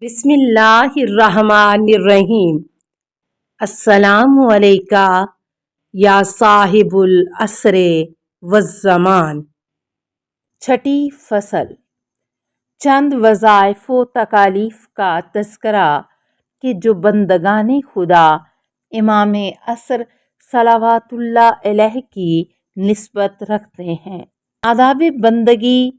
بسم اللہ الرحمن الرحیم۔ السلام علیکہ یا صاحب العصر والزمان۔ چھٹی فصل، چند وظائف و تکالیف کا تذکرہ کہ جو بندگان خدا امام عصر صلوات اللہ علیہ کی نسبت رکھتے ہیں۔ آداب بندگی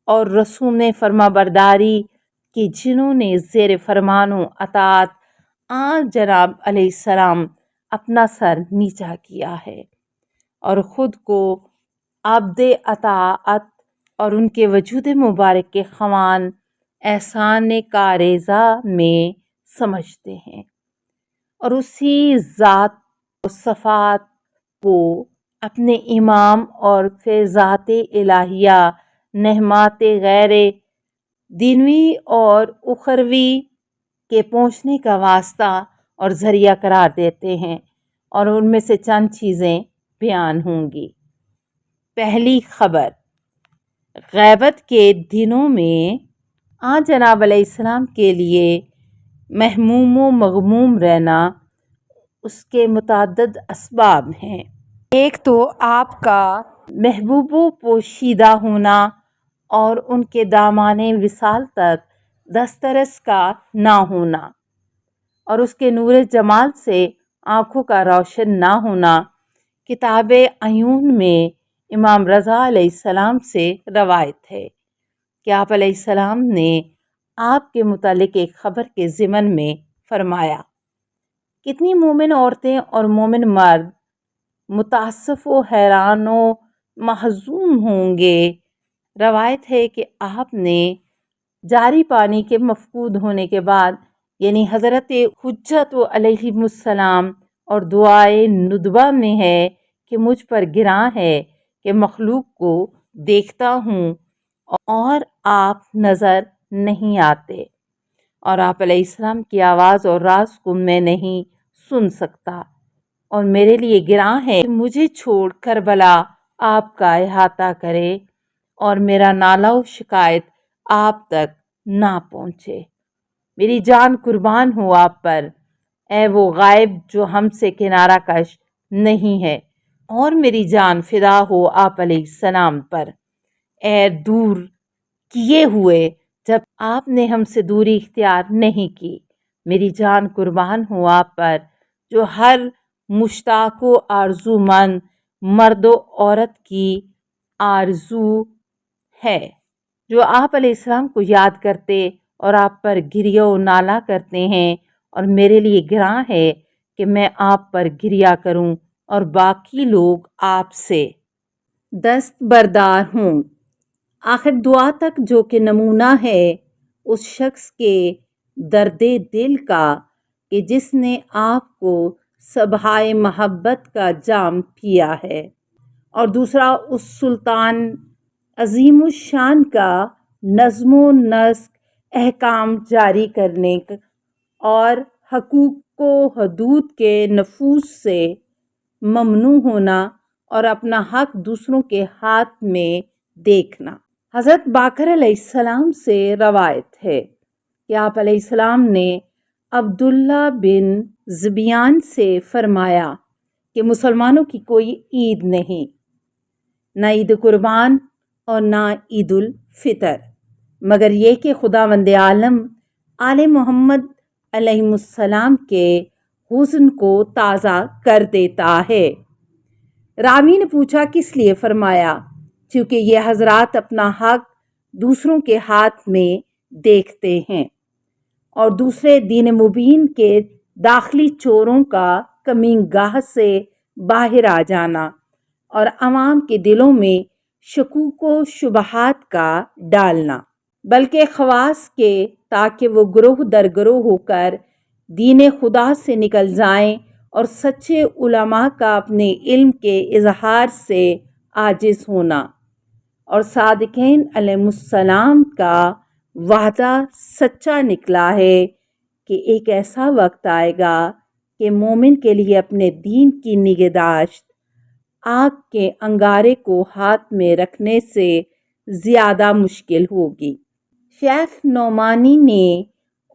اور رسوم فرما برداری کہ جنہوں نے زیر فرمان و اطاعت آن جناب علیہ السلام اپنا سر نیچا کیا ہے اور خود کو عبد اطاعت اور ان کے وجود مبارک کے خوان احسان کارزہ میں سمجھتے ہیں، اور اسی ذات و صفات کو اپنے امام اور فیضات الہیہ نعمات غیر دینوی اور اخروی کے پہنچنے کا واسطہ اور ذریعہ قرار دیتے ہیں، اور ان میں سے چند چیزیں بیان ہوں گی۔ پہلی خبر، غیبت کے دنوں میں آن جناب علیہ السلام کے لیے محموم و مغموم رہنا، اس کے متعدد اسباب ہیں۔ ایک تو آپ کا محبوب و پوشیدہ ہونا اور ان کے دامان وصال تک دسترس کا نہ ہونا، اور اس کے نور جمال سے آنکھوں کا روشن نہ ہونا۔ کتاب عیون میں امام رضا علیہ السلام سے روایت ہے کہ آپ علیہ السلام نے آپ کے متعلق ایک خبر کے ضمن میں فرمایا، کتنی مومن عورتیں اور مومن مرد متاسف و حیران و محزون ہوں گے۔ روایت ہے کہ آپ نے جاری پانی کے مفقود ہونے کے بعد، یعنی حضرت حجت علیہ السلام اور دعائے ندبہ میں ہے کہ مجھ پر گراں ہے کہ مخلوق کو دیکھتا ہوں اور آپ نظر نہیں آتے، اور آپ علیہ السلام کی آواز اور راز کو میں نہیں سن سکتا، اور میرے لیے گراں ہے کہ مجھے چھوڑ کربلا آپ کا احاطہ کرے اور میرا نالہ و شکایت آپ تک نہ پہنچے۔ میری جان قربان ہو آپ پر، اے وہ غائب جو ہم سے کنارہ کش نہیں ہے، اور میری جان فدا ہو آپ علیہ السلام پر، اے دور کیے ہوئے جب آپ نے ہم سے دوری اختیار نہیں کی۔ میری جان قربان ہو آپ پر جو ہر مشتاق و آرزو مند مرد و عورت کی آرزو ہے، جو آپ علیہ السلام کو یاد کرتے اور آپ پر گریہ و نالہ کرتے ہیں، اور میرے لیے گراں ہے کہ میں آپ پر گریہ کروں اور باقی لوگ آپ سے دست بردار ہوں۔ آخر دعا تک جو کہ نمونہ ہے اس شخص کے درد دل کا کہ جس نے آپ کو سبھائے محبت کا جام پیا ہے، اور دوسرا اس سلطان عظیم الشان کا نظم و نسق احکام جاری کرنے اور حقوق و حدود کے نفوذ سے ممنوع ہونا اور اپنا حق دوسروں کے ہاتھ میں دیکھنا۔ حضرت باقر علیہ السلام سے روایت ہے کہ آپ علیہ السلام نے عبداللہ بن ذبیان سے فرمایا کہ مسلمانوں کی کوئی عید نہیں، نہ عید قربان اور نہ عید الفطر، مگر یہ کہ خداوند عالم آل محمد علیہ السلام کے حسن کو تازہ کر دیتا ہے۔ راوی نے پوچھا کس لیے؟ فرمایا چونکہ یہ حضرات اپنا حق دوسروں کے ہاتھ میں دیکھتے ہیں، اور دوسرے دین مبین کے داخلی چوروں کا کمین گاہ سے باہر آ جانا اور عوام کے دلوں میں شکوک و شبہات کا ڈالنا، بلکہ خواص کے تاکہ وہ گروہ در گروہ ہو کر دین خدا سے نکل جائیں اور سچے علماء کا اپنے علم کے اظہار سے عاجز ہونا، اور صادقین علیہ السلام کا وعدہ سچا نکلا ہے کہ ایک ایسا وقت آئے گا کہ مومن کے لیے اپنے دین کی نگہداشت آگ کے انگارے کو ہاتھ میں رکھنے سے زیادہ مشکل ہوگی۔ شیخ نعمانی نے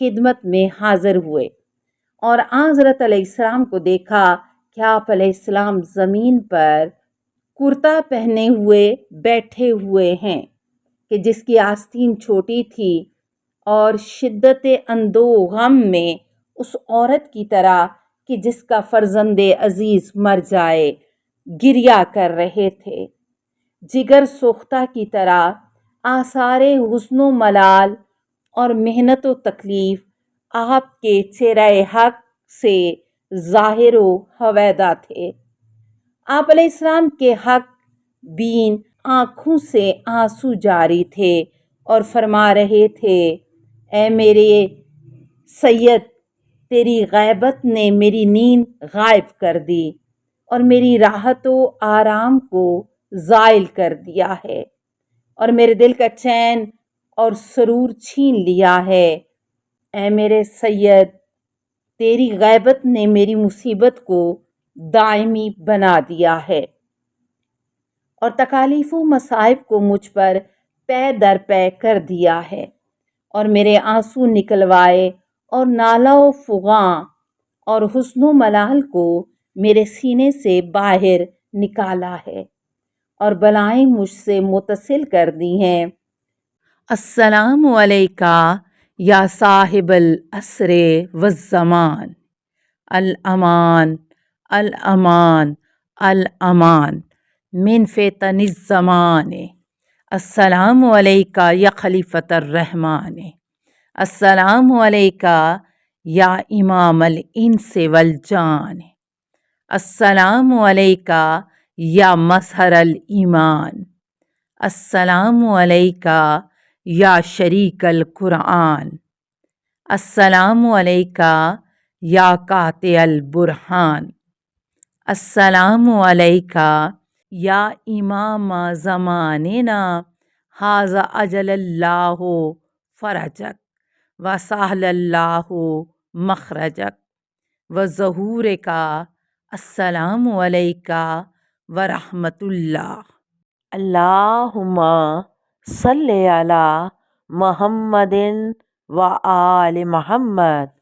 خدمت میں حاضر ہوئے اور حضرت علیہ السلام کو دیکھا کہ آپ علیہ السلام زمین پر کرتا پہنے ہوئے بیٹھے ہوئے ہیں کہ جس کی آستین چھوٹی تھی اور شدت اندو غم میں اس عورت کی طرح کہ جس کا فرزند عزیز مر جائے گریا کر رہے تھے، جگر سوختہ کی طرح آثار حزن و ملال اور محنت و تکلیف آپ کے چہرہ حق سے ظاہر و ہویدا تھے۔ آپ علیہ السلام کے حق بین آنکھوں سے آنسو جاری تھے اور فرما رہے تھے، اے میرے سید، تیری غیبت نے میری نیند غائب کر دی اور میری راحت و آرام کو زائل کر دیا ہے اور میرے دل کا چین اور سرور چھین لیا ہے۔ اے میرے سید، تیری غیبت نے میری مصیبت کو دائمی بنا دیا ہے اور تکالیف و مصائب کو مجھ پر پے در پے کر دیا ہے اور میرے آنسو نکلوائے اور نالہ و فغاں اور حزن و ملال کو میرے سینے سے باہر نکالا ہے اور بلائیں مجھ سے متصل کر دی ہیں۔ السلام علیکہ یا صاحب العصر والزمان، الامان الامان الامان من فتن الزمان۔ السلام علیکہ یا خلیفۃ الرحمن، السلام علیکہ یا امام الانس والجان، السلام علیکہ یا مظہر الایمان، السلام علیکہ یا شریک القرآن، السلام علیکہ یا قاطع البرہان، السلام علیکہ یا امام زماننا ھذا اجل اللہ فرجک وسہل اللہ مخرجک وظہورک۔ السلام علیکہ ورحمۃ اللہ۔ اللہم صلی علی محمد و آل محمد۔